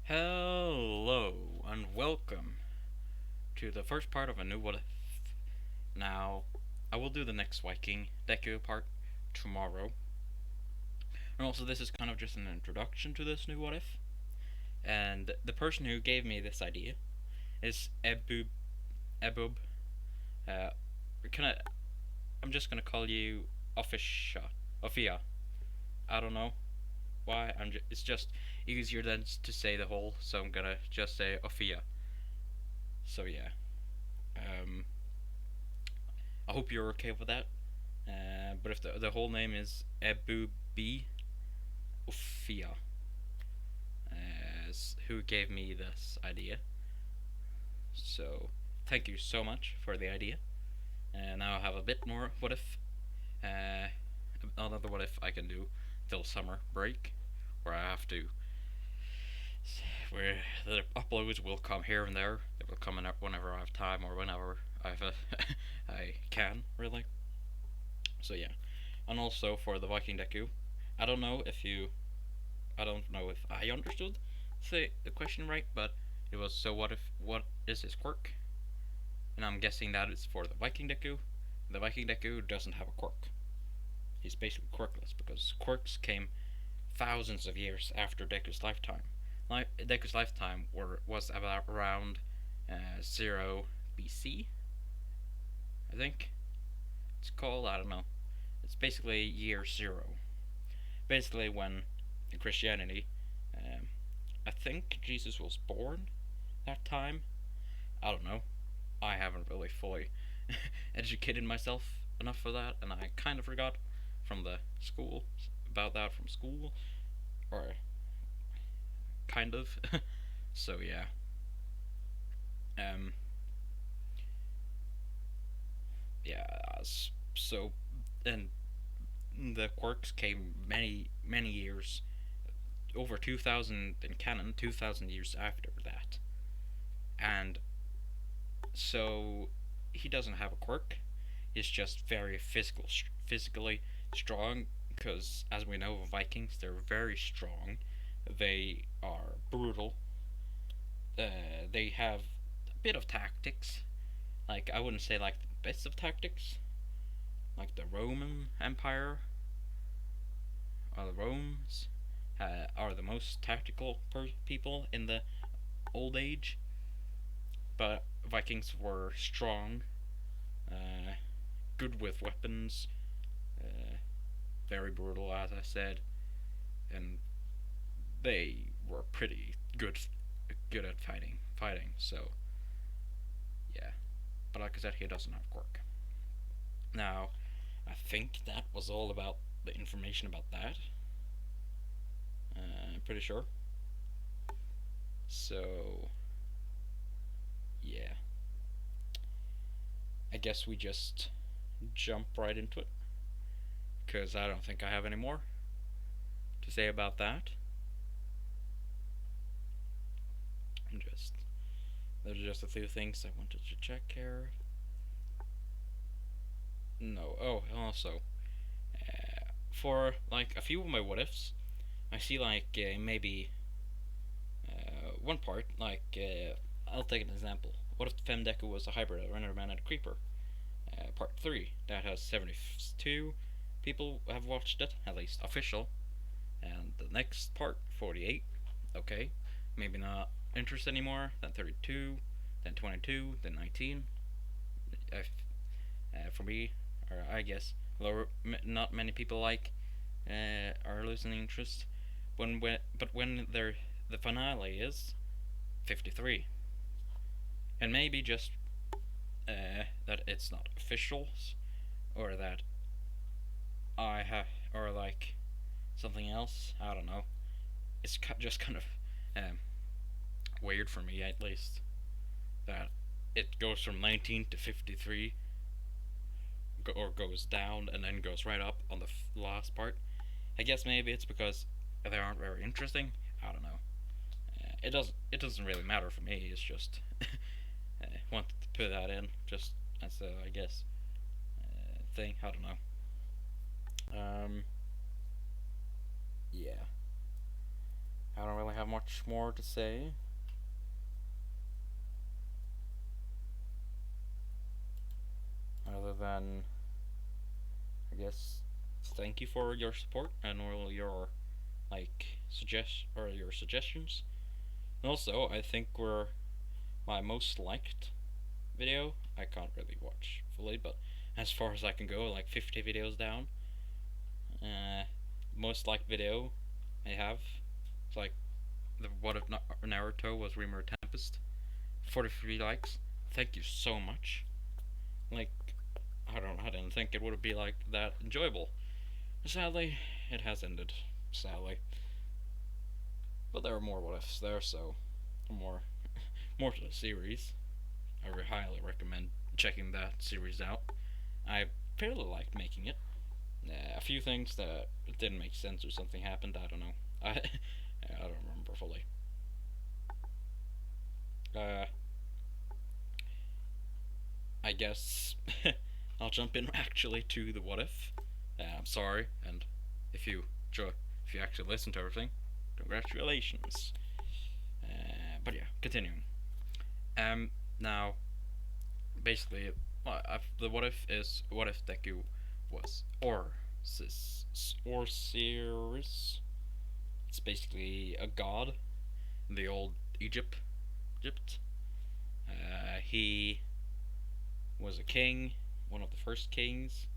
Hello and welcome to the first part of a new What If. Now, I will do the next Viking deku part tomorrow. And also, this is kind of just an introduction to this new What If. And the person who gave me this idea is Ebub. Uh, can I? I'm just gonna call you Ofia. I don't know why. It's just easier than to say the whole, so I'm gonna just say Ofia. So yeah. Um, I hope you're okay with that. But if the whole name is Ebu B Ufia, who gave me this idea. So thank you so much for the idea. And now I have a bit more what if. Uh, Another what if I can do till summer break, where I have to, where the uploads will come here and there. They will come in whenever I have time or whenever I can really. So yeah, and also for the Viking Deku, I don't know if you I don't know if I understood the question right, but it was so what is his quirk? And I'm guessing that is for the Viking Deku. The Viking Deku doesn't have a quirk. He's basically quirkless because quirks came thousands of years after Deku's lifetime. Deku's lifetime was about around 0 BC, I think it's called. I don't know. It's basically year 0. Basically when in Christianity, um, I think Jesus was born that time. I don't know. I haven't really fully educated myself enough for that, and I kind of forgot from the school about that from school, or kind of. So yeah. Um. Yeah. So, and the quirks came many years, over 2,000 in canon, 2,000 years after that, and so he doesn't have a quirk. He's just very physically strong. Because as we know, Vikings, they're very strong. They are brutal. They have a bit of tactics. Like I wouldn't say like the best of tactics. Like the Roman Empire or the Romans are the most tactical people in the old age. But Vikings were strong, uh, good with weapons, uh, very brutal, as I said, and they were pretty good at fighting. So yeah, but like I said, he doesn't have quirk. Now, I think that was all about the information about that. I'm pretty sure. So yeah, I guess we just jump right into it because I don't think I have any more to say about that. And just there's just a few things I wanted to check here. No. Oh, also, for like a few of my what ifs, I see like maybe one part. Like I'll take an example. What if the Femdeku was a hybrid of Renderman and a Creeper? Part 3 that has 72 people have watched it, at least official. And the next part, 48. Okay, maybe not interested anymore. Then 32, then 22, then 19. For me, or I guess, not many people are losing interest. But when the finale is 53, and maybe just that it's not official, or that I have, or like something else. I don't know. It's just kind of um, weird for me, at least, that it goes from 19 to 53, or goes down and then goes right up on the last part. I guess maybe it's because they aren't very interesting. I don't know. It doesn't really matter for me. It's just wanted to put that in just as a, I guess, thing. I don't know. Yeah. I don't really have have much more to say. Other than, I guess, thank you for your support and all your your suggestions. And also, I think we're my most liked video. I can't really watch fully, but as far as I can go, like 50 videos down. Most liked video I have, it's like the What If Naruto was Rimmer Tempest. 43 likes. Thank you so much. Like, I didn't think it would be like that enjoyable. Sadly, it has ended. Sadly, but there are more what ifs there, so more, more to the series. I highly recommend checking that series out. I fairly liked making it. A few things that didn't make sense or something happened. I don't know. I don't remember fully. Uh, I guess I'll jump in actually to the what if. I'm sorry, and if you if you actually listen to everything, congratulations. But yeah, continuing. Now basically, the what if is what if Deku was Osiris. It's basically a god in the old Egypt. He was a king, one of the first kings.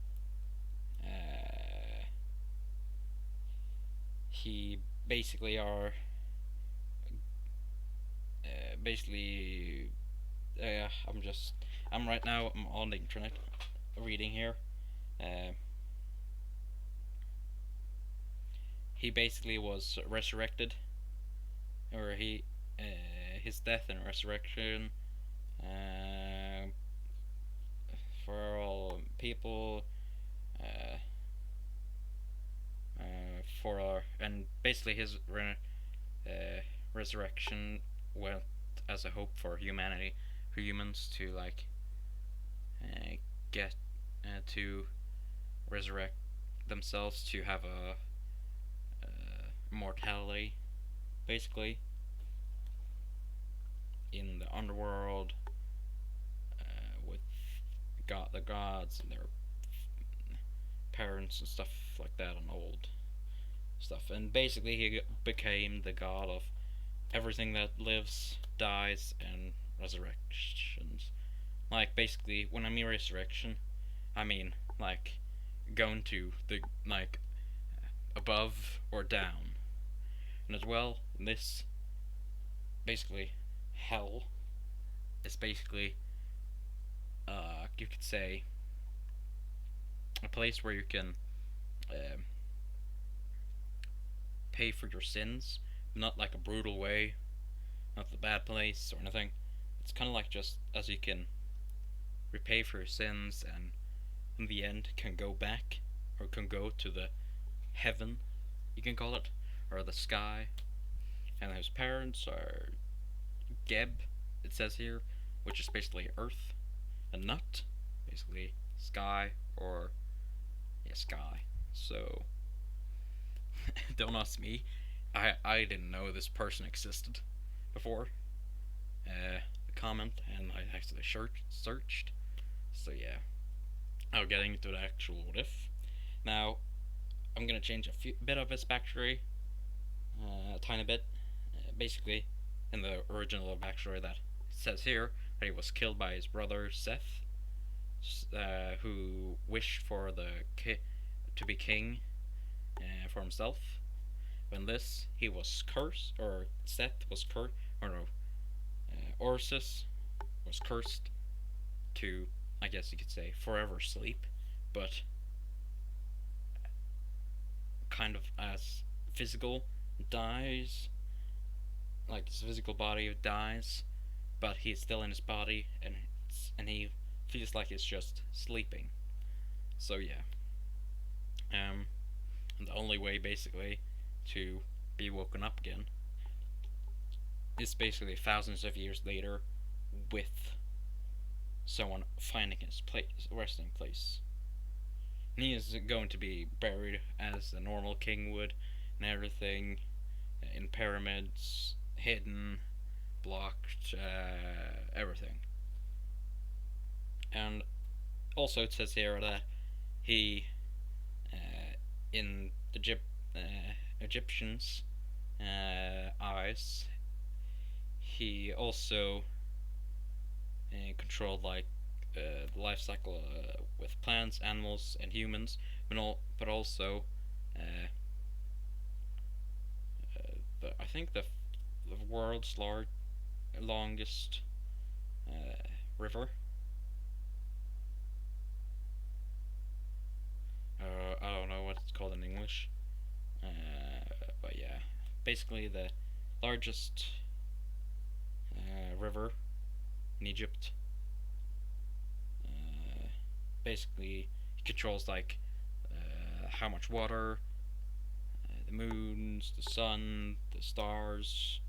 He basically are basically I'm right now I'm on the internet reading here. He basically was resurrected, or his death and resurrection for all people, and basically his resurrection went as a hope for humanity, for humans to get to resurrect themselves, to have a immortality, basically, in the underworld, with the gods and their parents and stuff like that, and old stuff. And basically, he became the god of everything that lives, dies, and resurrections. Like, basically, when I mean resurrection, I mean going to the above or down. And as well, this basically hell is basically you could say a place where you can pay for your sins, not like a brutal way, not the bad place or anything. It's kind of like just as you can repay for your sins, and in the end can go back, or can go to the heaven, you can call it, or the sky. And his parents are Geb, it says here, which is basically earth, and Nut, basically sky, or sky. So don't ask me. I didn't know this person existed before the comment, and I actually searched. So yeah, I'll get into the actual what if. Now I'm gonna change bit of his backstory, a tiny bit. Basically, in the original backstory that says here, that he was killed by his brother Seth, who wished for to be king for himself. When he was cursed, or Seth was cursed, or no, Osiris was cursed to, I guess you could say, forever sleep, but kind of as physical dies, like his physical body dies, but he's still in his body, and he feels like it's just sleeping. So yeah, and the only way basically to be woken up again is basically thousands of years later, with someone finding his resting place. And he is going to be buried as a normal king would, and everything, in pyramids, hidden, blocked, everything. And also it says here that he, in the Egyptians' eyes, he also controlled like the life cycle with plants, animals, and humans, but also I think the world's longest river. I don't know what it's called in English, but yeah, basically the largest river in Egypt. Basically, he controls like how much water, the moons, the sun, the stars,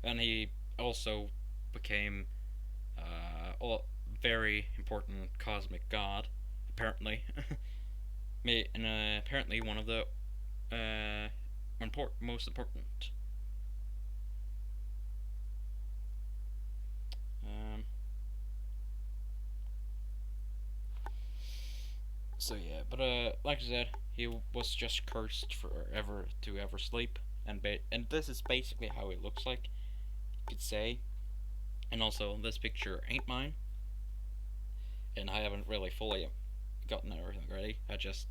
and he also became a very important cosmic god, apparently. And apparently one of the most important. Um, so yeah, but like I said, he was just cursed for ever to ever sleep, and this is basically how he looks like, you could say. And also, this picture ain't mine, and I haven't really fully gotten everything ready. I just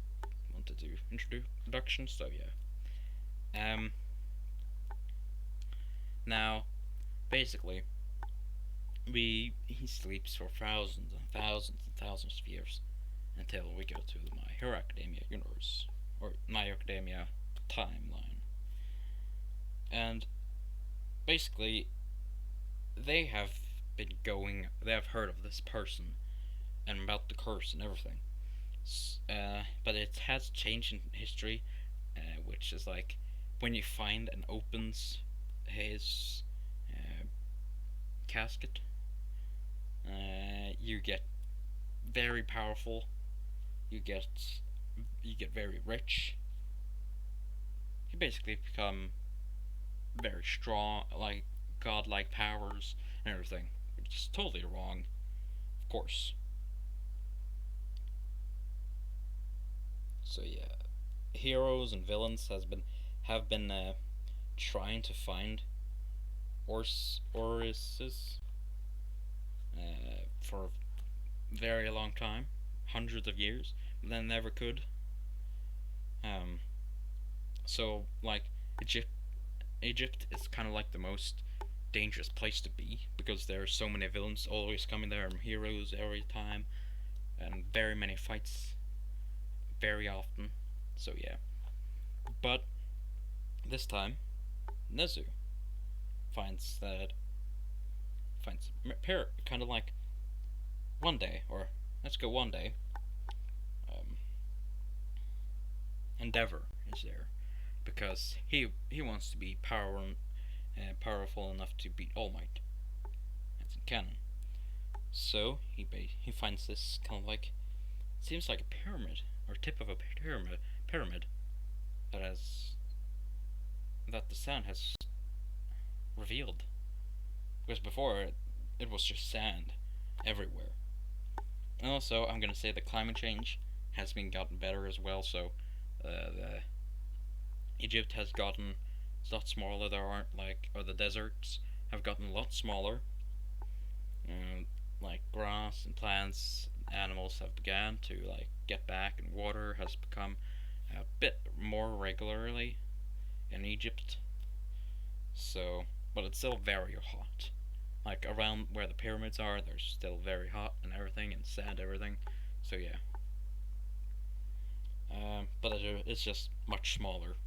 wanted to introduction, so yeah. Now, basically, he sleeps for thousands and thousands and thousands of years until we go to the My Hero Academia universe, or My Hero Academia timeline. And basically, they have they have heard of this person and about the curse and everything. But it has changed in history, which is like when you find and opens his casket, you get very powerful. You get very rich. You basically become very strong, like godlike powers and everything, which is totally wrong, of course. So yeah, heroes and villains have been trying to find Orises for a very long time, hundreds of years, but then never could. Um, so like Egypt is kind of like the most dangerous place to be because there are so many villains always coming there and heroes every time, and very many fights very often. So yeah, but this time Nezu finds that finds kind of like one day, or let's go one day. Um, Endeavor is there because he wants to be powerful enough to beat All Might. That's in canon. So he finds this kind of like seems like a pyramid or tip of a pyramid that has that the sun has revealed, because before it was just sand everywhere. And also, I'm gonna say the climate change has been gotten better as well. So, the Egypt has gotten a lot smaller. There aren't like, or the deserts have gotten a lot smaller. Like grass and plants, animals have begun to like get back, and water has become a bit more regularly in Egypt. So, but it's still very hot. Like around where the pyramids are, they're still very hot and everything, and sand everything. So yeah. But it's just much smaller.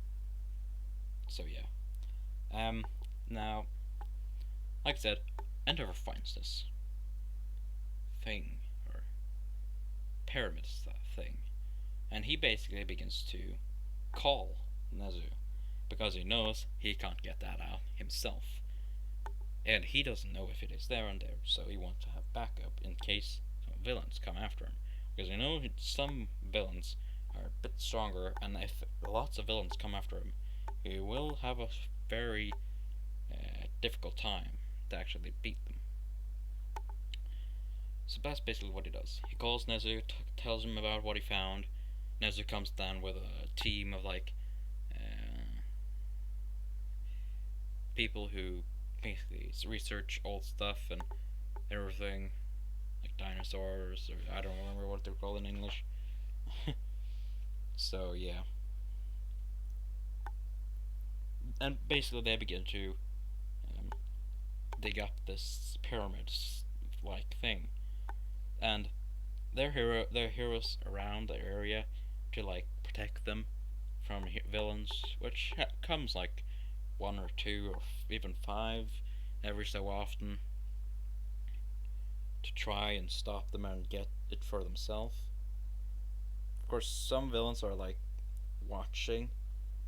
So yeah. Now, like I said, Endeavor finds this thing or pyramid stuff thing, and he basically begins to call Nezu because he knows he can't get that out himself. And he doesn't know if it is there and there, so he wants to have backup in case some villains come after him. Because you know some villains are a bit stronger, and if lots of villains come after him, he will have a very difficult time to actually beat them. So that's basically what he does. He calls Nezu, tells him about what he found. Nezu comes down with a team of like people who basically research old stuff and everything, like dinosaurs, or I don't remember what they're called in English. So yeah, and basically they begin to dig up this pyramid-like thing, and their heroes around the area to like protect them from villains, which comes like one or two or even five every so often to try and stop them and get it for themselves. Of course, some villains are like watching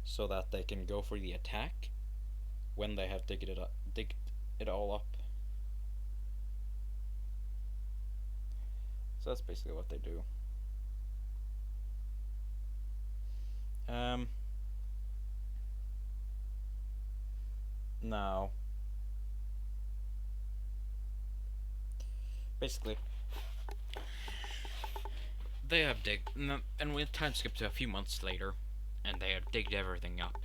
so that they can go for the attack when they have digged it all up. So that's basically what they do. Now, basically, they have digged, and we time skip to a few months later, and they have digged everything up.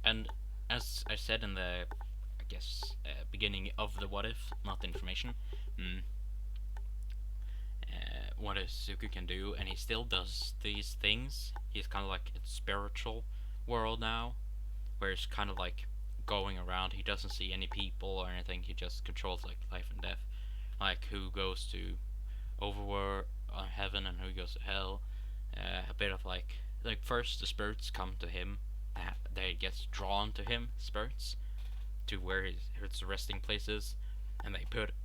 And as I said in the, I guess, beginning of the what if, not the information, what Izuku can do, and he still does these things. He's kind of like in spiritual world now, where he's kind of like going around. He doesn't see any people or anything. He just controls like life and death, like who goes to overworld heaven and who goes to hell. A bit of like first the spirits come to him. They gets drawn to him, spirits, to where his resting place is, and they put it,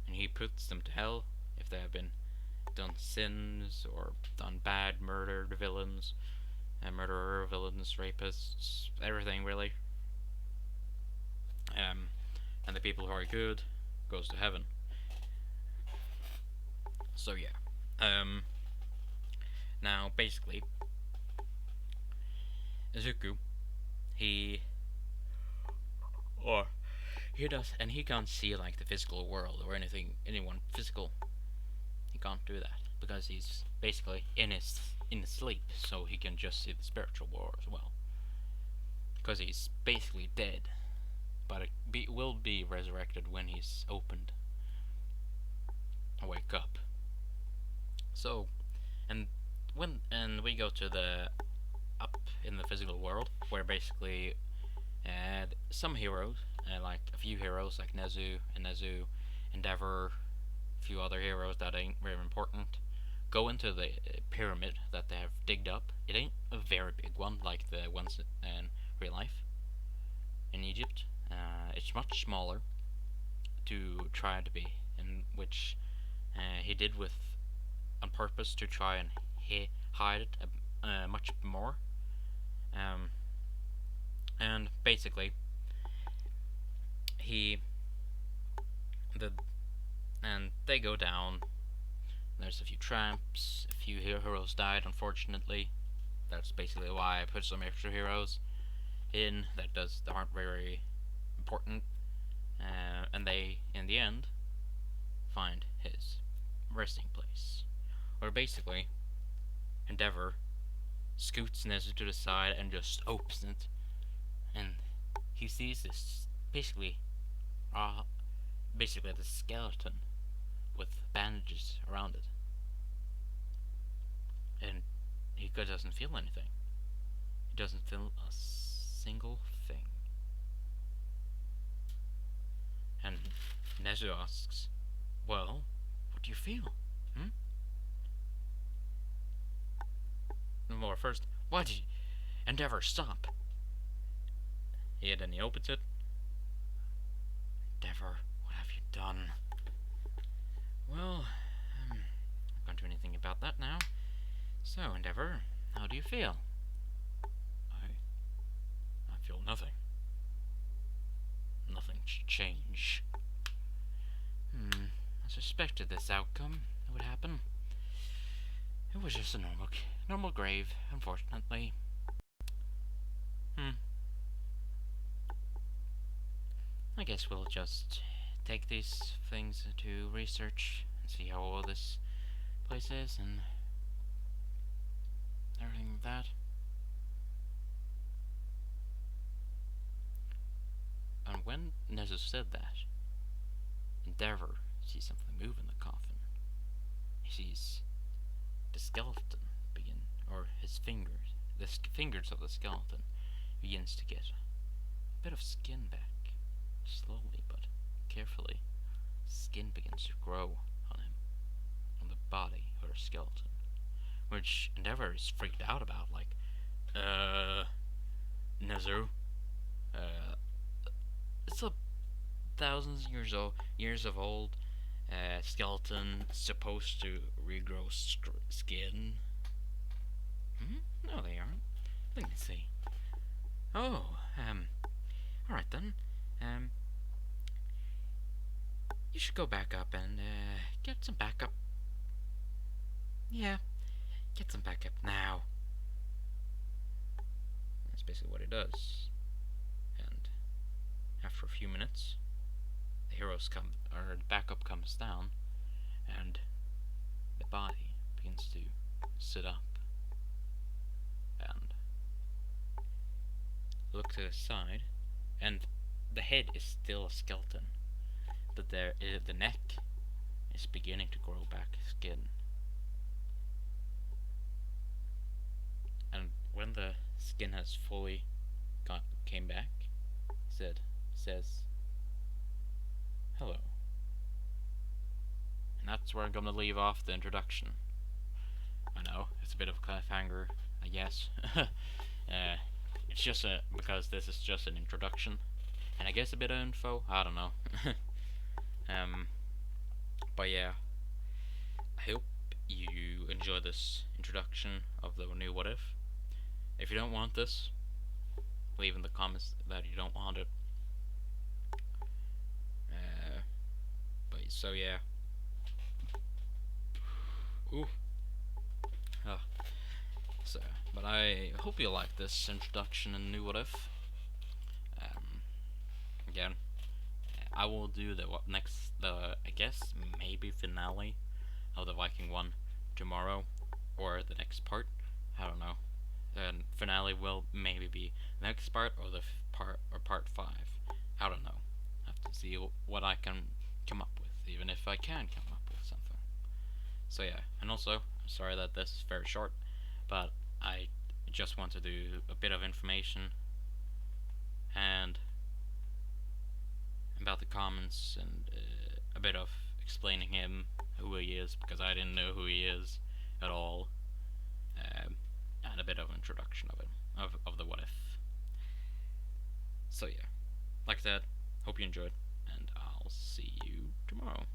and he puts them to hell if they have been done sins or done bad, murdered villains, murderer, villains, rapists, everything really. And the people who are good goes to heaven. So yeah. Now basically, Izuku, he does, and he can't see like the physical world or anyone physical. He can't do that because he's basically in his sleep, so he can just see the spiritual world as well. Because he's basically dead, but it will be resurrected when he's opened. Wake up. So, and we go to the up in the physical world, where basically some heroes, like a few heroes like Nezu, Endeavor, a few other heroes that ain't very important, go into the pyramid that they have digged up. It ain't a very big one like the ones in real life in Egypt. It's much smaller to try to be, in which he did with on purpose to try and hide it much more. And basically, they go down. There's a few tramps. A few heroes died, unfortunately. That's basically why I put some extra heroes in that aren't very important. And they, in the end, find his resting place. Or basically, Endeavor scoots Nezu to the side and just opens it, and he sees this basically the skeleton with bandages around it, and he doesn't feel anything. He doesn't feel a single thing. And Nezu asks, "Well, what do you feel? More first, why did you Endeavor stop?" Then he opens it. "Endeavor, what have you done?" "Well, I can't do anything about that now. So, Endeavor, how do you feel?" I feel nothing. Nothing should change. I suspected this outcome would happen. It was just a normal grave, unfortunately. I guess we'll just take these things to research and see how old this place is and everything like that. And when Nezu said that, Endeavor sees something move in the coffin. He sees the skeleton begin, or his fingers, the fingers of the skeleton begins to get a bit of skin back. Slowly but carefully, skin begins to grow on him, on the body of the skeleton, which Endeavor is freaked out about, like, Nezu, it's a thousands years of old skeleton supposed to regrow skin. No, they aren't. Let me see. Oh, alright then. You should go back up and get some backup. Yeah, get some backup now. That's basically what he does. And after a few minutes, the backup comes down, and the body begins to sit up and look to the side, and the head is still a skeleton, but the neck is beginning to grow back skin. And when the skin has fully came back, says, "Hello." And that's where I'm gonna leave off the introduction. I know, it's a bit of a cliffhanger, I guess. It's just because this is just an introduction, and I guess a bit of info, I don't know. But yeah, I hope you enjoy this introduction of the new What If. If you don't want this, leave in the comments that you don't want it. But so yeah. Ooh. So, but I hope you like this introduction and new What If. Again, I will do the I guess maybe finale of the Viking one tomorrow, or the next part. I don't know. The finale will maybe be the next part, or part 5. I don't know. I have to see what I can come up with, even if I can come up with something. So yeah, and also, I'm sorry that this is very short, but I just want to do a bit of information and about the comments, and a bit of explaining him, who he is, because I didn't know who he is at all, and a bit of introduction of him, of the What If. So yeah, like I said, hope you enjoyed, and I'll see you tomorrow.